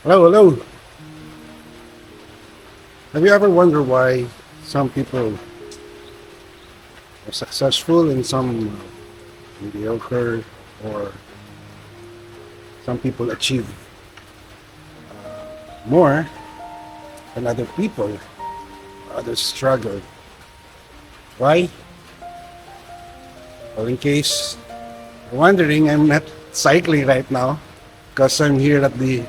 Hello, hello. Have you ever wondered why some people are successful and some mediocre, or some people achieve more than other people, others struggle? Why? Well, in case you're wondering, I'm not cycling right now because I'm here at the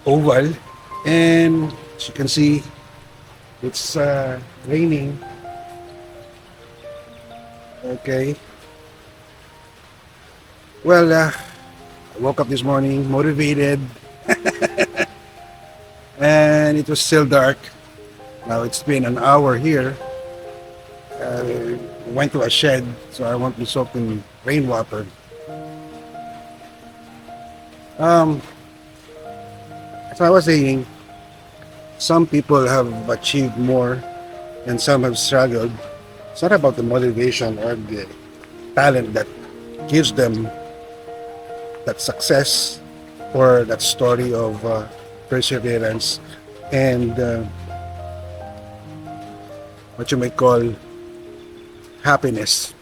oval, and as you can see, it's raining. Okay. Well, I woke up this morning motivated, and it was still dark. Now it's been an hour here. Went to a shed, so I won't be soaked in rainwater. Um, as I was saying, some people have achieved more and some have struggled. It's not about the motivation or the talent that gives them that success or that story of perseverance and what you may call happiness.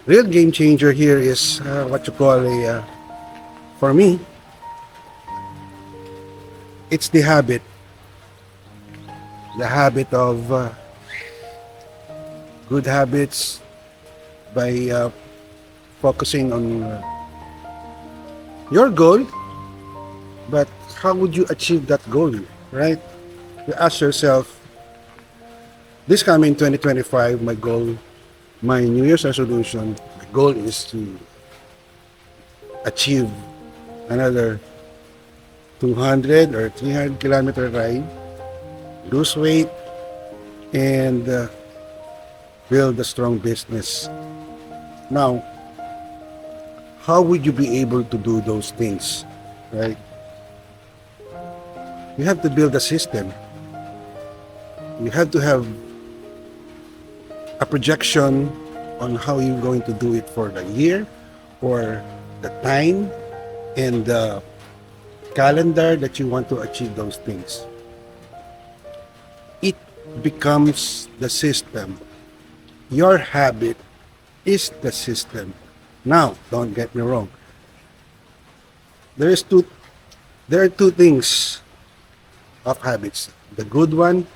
Real game changer here is what you call for me, it's the habit of good habits by focusing on your goal, but how would you achieve that goal, right? You ask yourself, this coming 2025, my New Year's resolution, my goal is to achieve another 200 or 300-kilometer ride, lose weight, and build a strong business. Now, how would you be able to do those things, right? You have to build a system. You have to have a projection on how you're going to do it for the year or the time and the calendar that you want to achieve those things. It becomes the system. Your habit is the system. Now, don't get me wrong. There is two there are two things of habits, the good one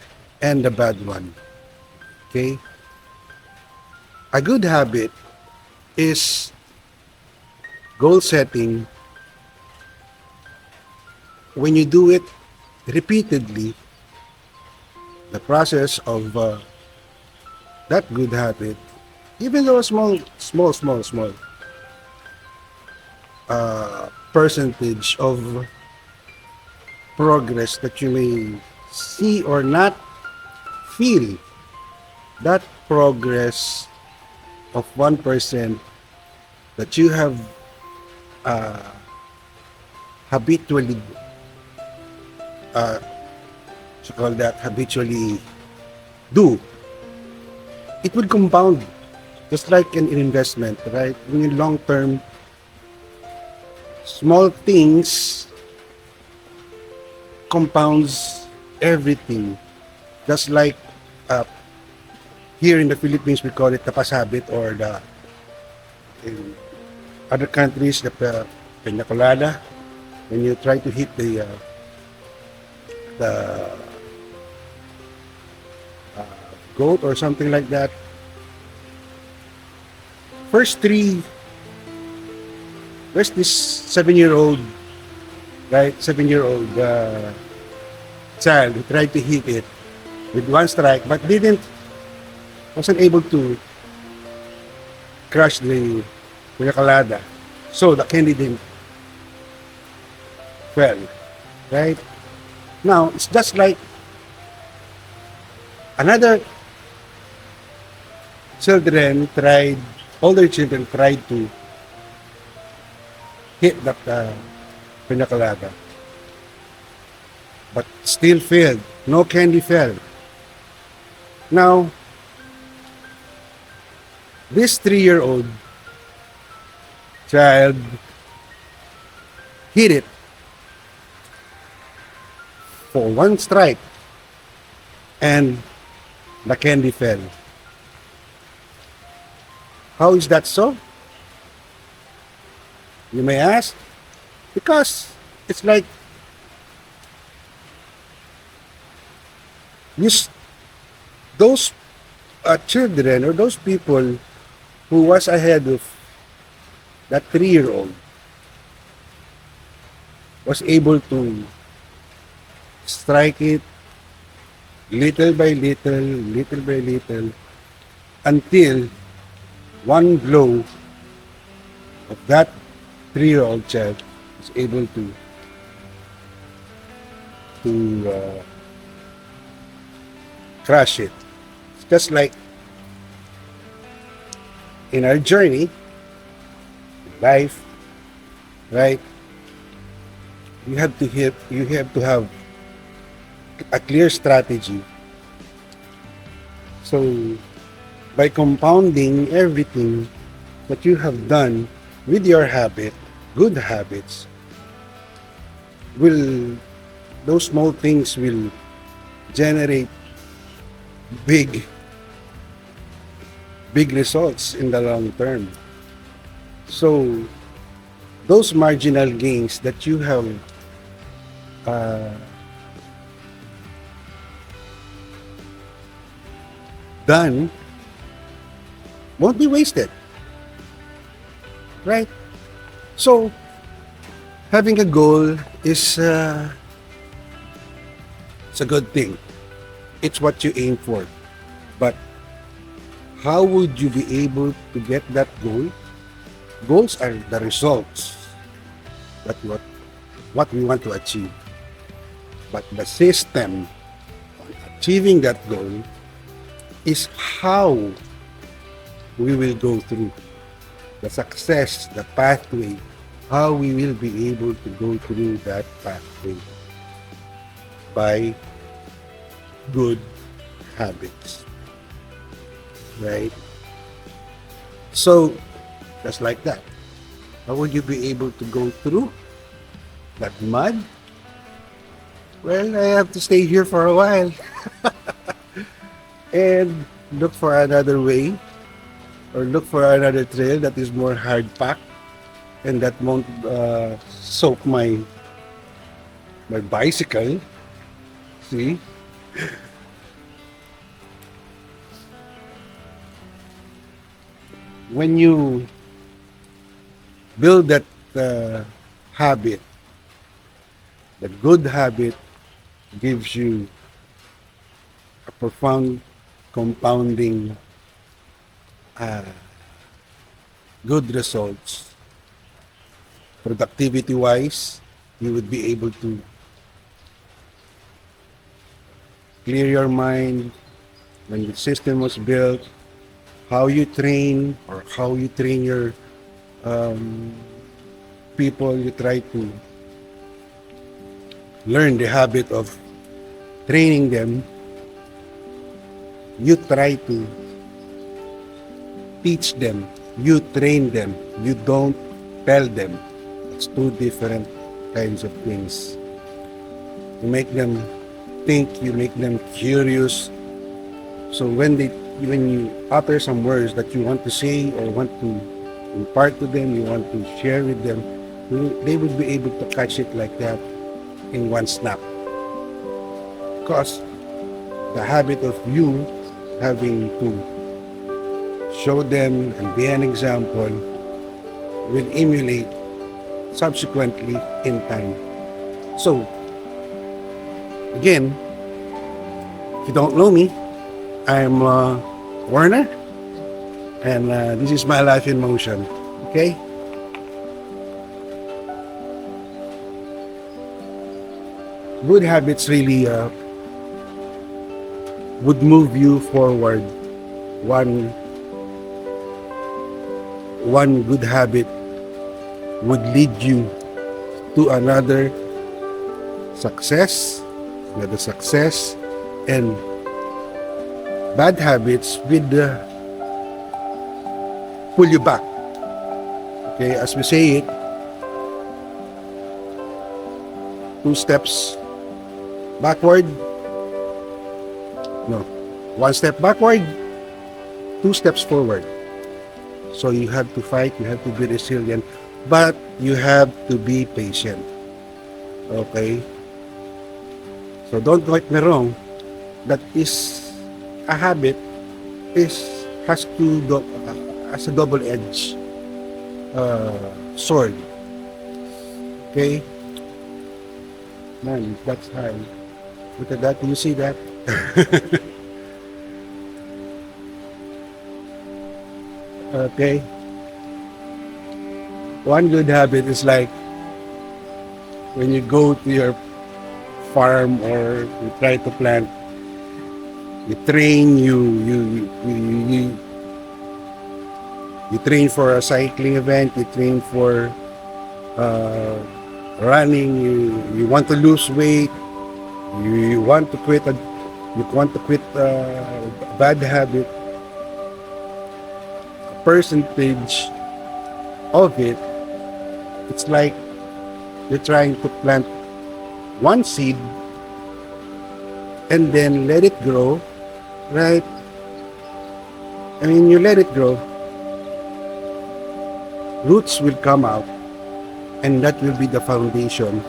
and the bad one. Okay? A good habit is goal setting. When you do it repeatedly, the process of that good habit, even though a small percentage of progress that you may see or not feel, that progress of 1% that you have uh, habitually, to call that habitually do, it will compound just like an investment, right? In the long term, small things compounds everything. Just like uh, here in the Philippines, we call it the pasabit, or the in other countries, the pina colada. When you try to hit the goat or something like that, first three, there's this 7-year-old, right? 7-year-old child who tried to hit it with one strike, but wasn't able to crush the pina colada. So the candy didn't fell, right? Now, it's just like another older children tried to hit that pina colada, but still failed. No candy fell. Now, this 3-year-old child hit it for one strike and the candy fell. How is that so? You may ask. Because it's like those children or those people who was ahead of that 3-year-old was able to strike it little by little, until one blow of that 3-year-old child is able to crush it. It's just like in our journey, life, right? You have to have a clear strategy. So by compounding everything that you have done with your habit, good habits, those small things will generate big results in the long term. So those marginal gains that you have done won't be wasted, right? So having a goal is it's a good thing. It's what you aim for. But how would you be able to get that goal? Goals are the results that what we want to achieve. But the system on achieving that goal is how we will go through the success, the pathway, how we will be able to go through that pathway by good habits, right? So just like that, how would you be able to go through that mud? Well, I have to stay here for a while and look for another way, or look for another trail that is more hard packed and that won't soak my bicycle. See? When you build that habit, the good habit gives you a profound compounding good results. Productivity wise, you would be able to clear your mind. When the system was built, how you train or how you train your people, you try to learn the habit of training them. You try to teach them, you train them, you don't tell them. It's two different kinds of things. You make them think, you make them curious. So when you utter some words that you want to say or want to impart to them, you want to share with them, they would be able to catch it like that in one snap. Because the habit of you having to show them and be an example will emulate subsequently in time. So, again, if you don't know me, I'm Warner, and this is my life in motion. Okay? Good habits really would move you forward. One good habit would lead you to another success, and bad habits would pull you back. Okay, as we say it, 2 steps backward. No. 1 step backward, 2 steps forward. So you have to fight, you have to be resilient, but you have to be patient. Okay? So don't get me wrong, that is a habit has as a double-edged sword. Okay? Man, that's high. Look at that, you see that? Okay. One good habit is like when you go to your farm or you try to plant, you train, you train for a cycling event, you train for running, you want to lose weight, you want to quit a bad habit. Percentage of it, it's like you're trying to plant one seed and then let it grow, right? I mean, you let it grow, roots will come out, and that will be the foundation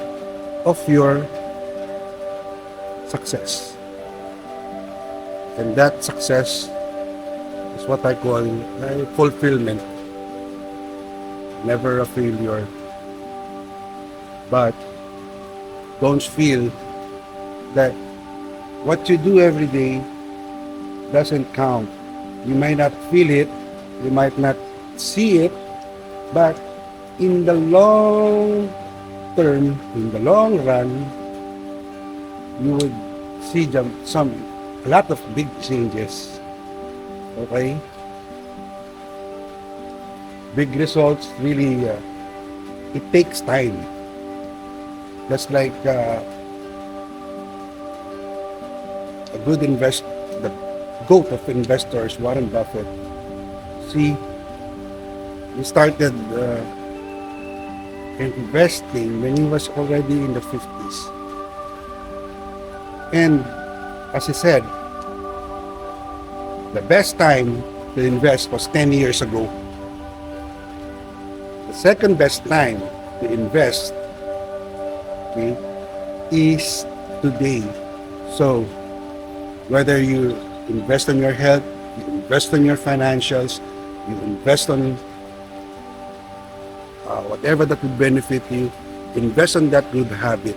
of your success. And that success is what I call fulfillment. Never a failure. But don't feel that what you do every day doesn't count. You might not feel it, you might not see it, but in the long term, in the long run, you would see a lot of big changes. Okay? Big results really, it takes time. That's like a good the GOAT of investors, Warren Buffett. See, he started investing when he was already in the 50s. And as he said, the best time to invest was 10 years ago. The second best time to invest, okay, is today. So, whether you invest on your health, you invest on your financials, you invest on whatever that would benefit you, invest on that good habit.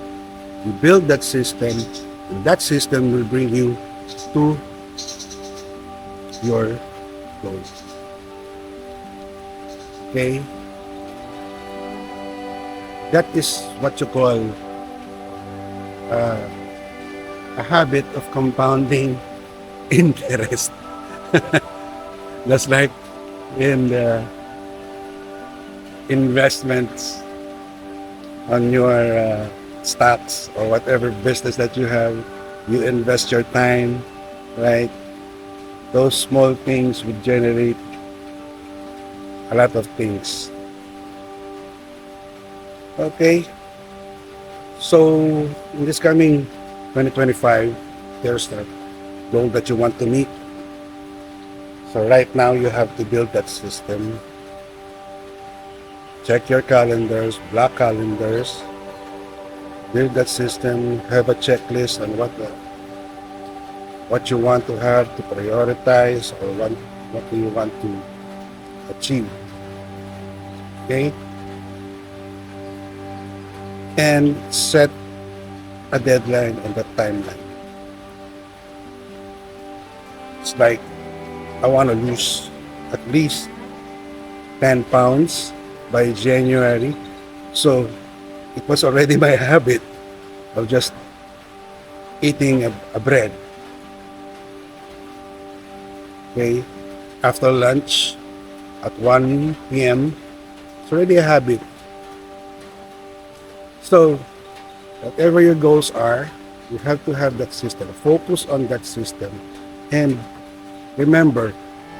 You build that system, and that system will bring you to your goals. Okay? That is what you call a habit of compounding interest. That's like in the investments on your stocks or whatever business that you have. You invest your time, right? Those small things would generate a lot of things. Okay, so in this coming 2025, there's the goal that you want to meet. So right now you have to build that system. Check your calendars, block calendars, build that system, have a checklist on what you want to have to prioritize or what do you want to achieve. Okay? And set a deadline and a timeline. It's like, I want to lose at least 10 pounds by January. So it was already my habit of just eating a bread. Okay, after lunch at 1 p.m. It's already a habit. So whatever your goals are, you have to have that system. Focus on that system. And remember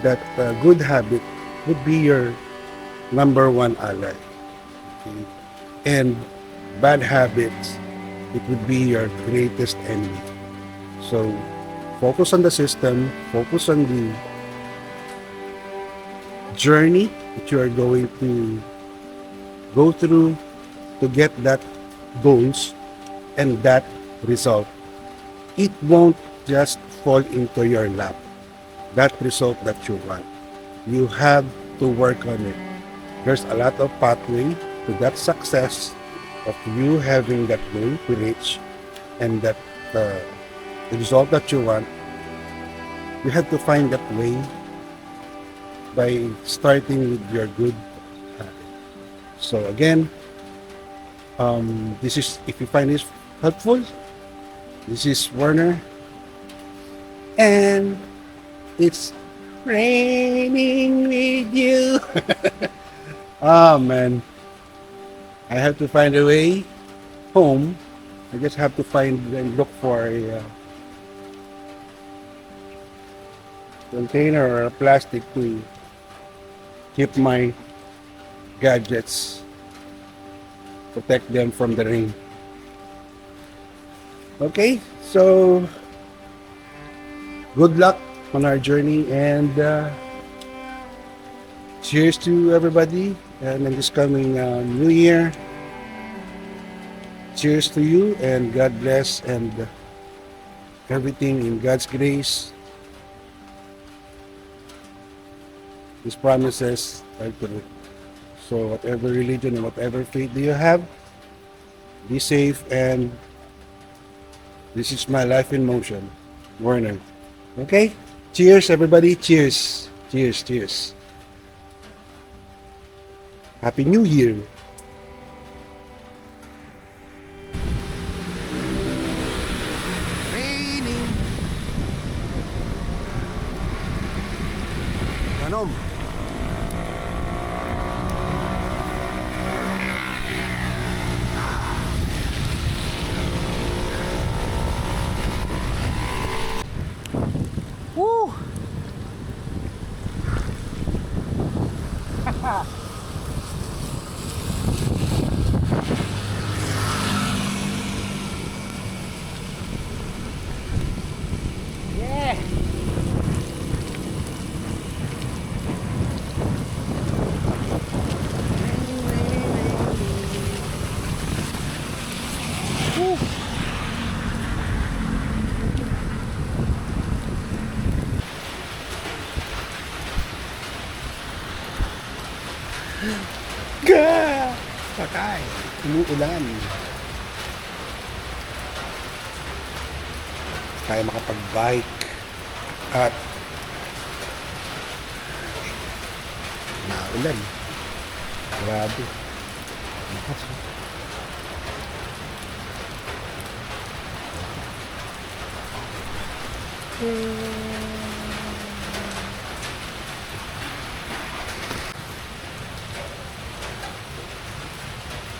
that a good habit would be your number one ally. Okay? And bad habits it would be your greatest enemy. So focus on the system, focus on the journey that you are going to go through to get that goals and that result. It won't just fall into your lap, that result that you want. You have to work on it. There's a lot of pathway to that success of you having that goal to reach and that the result that you want. You have to find that way by starting with your good habit. So again, this is, if you find this helpful, this is Werner, and it's raining with you. Ah, man, I have to find a way home. I just have to find and look for a container or a plastic to keep my gadgets, protect them from the rain. Okay, so good luck on our journey, and cheers to everybody, and in this coming new year, cheers to you, and God bless, and everything in God's grace. His promises are true. So whatever religion and whatever faith do you have, be safe, and this is my life in motion, Werner. Okay? Cheers, everybody. Cheers. Cheers, cheers. Happy New Year. Raining. Ganom. Woo! Yeah! Woo! Gah! Patay! Umuulan. Tayo makapag-bike at naulan. Grabe. Lakas.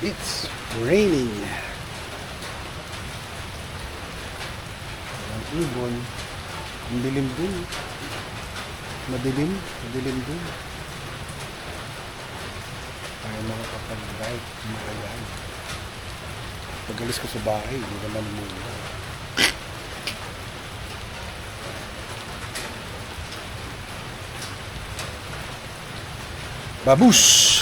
It's raining. Ang ibon. Ang dilim dun. Madilim. Madilim dun. Tayo makapag-bike. Makayan. Pag-alis ko sa bahay, hindi naman muna. Babush!